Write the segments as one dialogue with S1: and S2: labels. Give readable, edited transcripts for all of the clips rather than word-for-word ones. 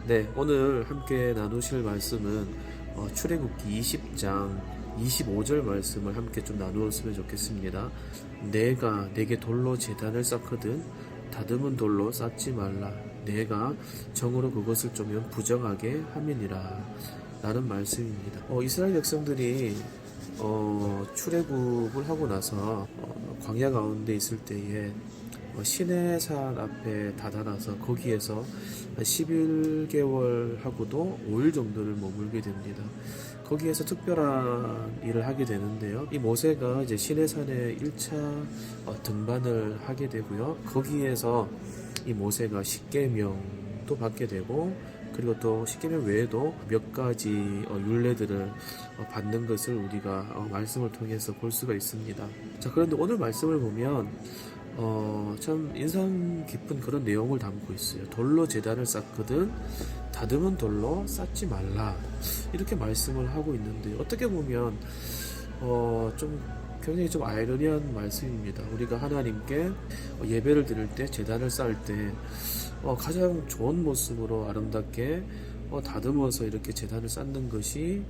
S1: 네, 오늘 함께 나누실 말씀은 출애굽기 20장 25절 말씀을 함께 좀 나누었으면 좋겠습니다. 내가 내게 돌로 제단을 쌓거든 다듬은 돌로 쌓지 말라. 내가 정으로 그것을 쪼면 부정하게 함이니라. 라는 말씀입니다. 이스라엘 백성들이 출애굽을 하고 나서 광야 가운데 있을 때에 시내산 앞에 다다라서 거기에서 11개월 하고도 5일 정도를 머물게 됩니다. 거기에서 특별한 일을 하게 되는데요. 이 모세가 이제 시내산에 1차 등반을 하게 되고요. 거기에서 이 모세가 십계명도 받게 되고, 그리고 또 십계명 외에도 몇 가지 율례들을 받는 것을 우리가 말씀을 통해서 볼 수가 있습니다. 자, 그런데 오늘 말씀을 보면 참 인상 깊은 그런 내용을 담고 있어요. 돌로 제단을 쌓거든 다듬은 돌로 쌓지 말라, 이렇게 말씀을 하고 있는데, 어떻게 보면 좀 굉장히 좀 아이러니한 말씀입니다. 우리가 하나님께 예배를 드릴 때, 제단을 쌓을 때 가장 좋은 모습으로 아름답게 다듬어서 이렇게 제단을 쌓는 것이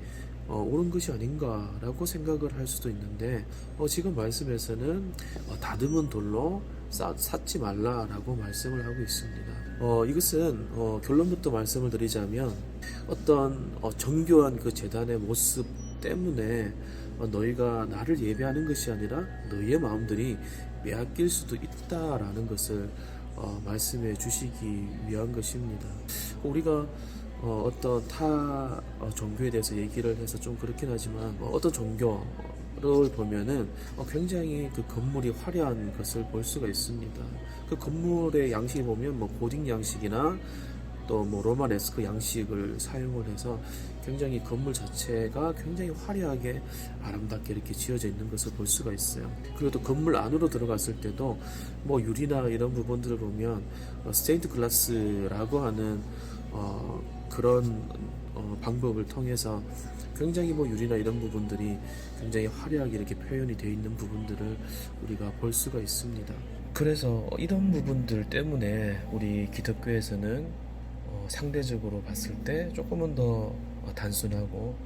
S1: 옳은 것이 아닌가라고 생각을 할 수도 있는데, 지금 말씀에서는 다듬은 돌로 쌓지 말라라고 말씀을 하고 있습니다. 이것은 결론부터 말씀을 드리자면, 어떤 정교한 그 제단의 모습 때문에 너희가 나를 예배하는 것이 아니라 너희의 마음들이 빼앗길 수도 있다라는 것을 말씀해 주시기 위한 것입니다. 우리가 어떤 타 종교에 대해서 얘기를 해서 좀 그렇긴 하지만, 어떤 종교를 보면은 굉장히 그 건물이 화려한 것을 볼 수가 있습니다. 그 건물의 양식을 보면 고딕 양식이나 또 로마네스크 양식을 사용을 해서 굉장히 건물 자체가 굉장히 화려하게 아름답게 이렇게 지어져 있는 것을 볼 수가 있어요. 그리고 또 건물 안으로 들어갔을 때도 유리나 이런 부분들을 보면 스테인드 글라스라고 하는 그런 방법을 통해서 굉장히 유리나 이런 부분들이 굉장히 화려하게 이렇게 표현이 되어 있는 부분들을 우리가 볼 수가 있습니다. 그래서 이런 부분들 때문에 우리 기독교에서는 상대적으로 봤을 때 조금은 더 단순하고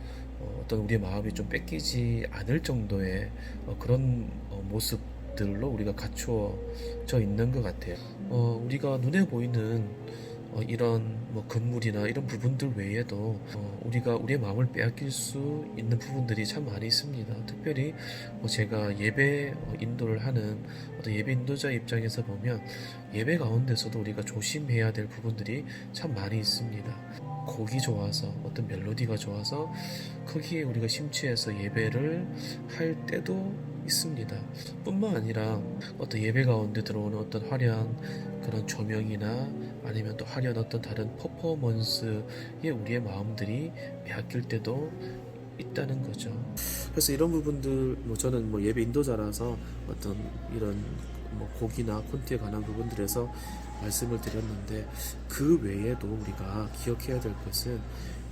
S1: 어떤 우리의 마음이 좀 뺏기지 않을 정도의 그런 모습들로 우리가 갖추어져 있는 것 같아요. 우리가 눈에 보이는 이런 건물이나 이런 부분들 외에도 우리가 우리의 마음을 빼앗길 수 있는 부분들이 참 많이 있습니다. 특별히 제가 예배 인도를 하는 어떤 예배 인도자 입장에서 보면, 예배 가운데서도 우리가 조심해야 될 부분들이 참 많이 있습니다. 곡이 좋아서, 어떤 멜로디가 좋아서 거기에 우리가 심취해서 예배를 할 때도 있습니다. 뿐만 아니라 어떤 예배 가운데 들어오는 어떤 화려한 그런 조명이나 아니면 또 화려한 어떤 다른 퍼포먼스에 우리의 마음들이 빼앗길 때도 있다는 거죠. 그래서 이런 부분들, 저는 예배 인도자라서 어떤 이런 곡이나 콘티에 관한 부분들에서 말씀을 드렸는데, 그 외에도 우리가 기억해야 될 것은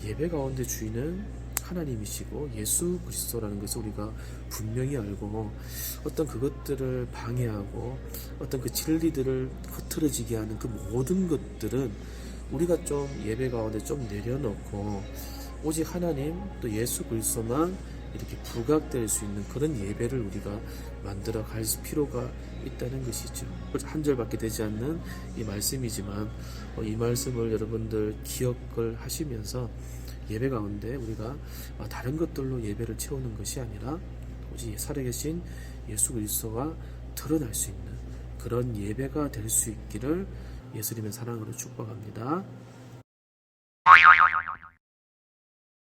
S1: 예배 가운데 주인은 하나님이시고 예수 그리스도라는 것을 우리가 분명히 알고, 어떤 그것들을 방해하고 어떤 그 진리들을 흐트러지게 하는 그 모든 것들은 우리가 좀 예배 가운데 좀 내려놓고, 오직 하나님 또 예수 그리스도만 이렇게 부각될 수 있는 그런 예배를 우리가 만들어 갈 필요가 있다는 것이죠. 한 절밖에 되지 않는 이 말씀이지만, 이 말씀을 여러분들 기억을 하시면서 예배 가운데 우리가 다른 것들로 예배를 채우는 것이 아니라 오직 살아계신 예수 그리스도가 드러날 수 있는 그런 예배가 될 수 있기를 예수님의 사랑으로 축복합니다.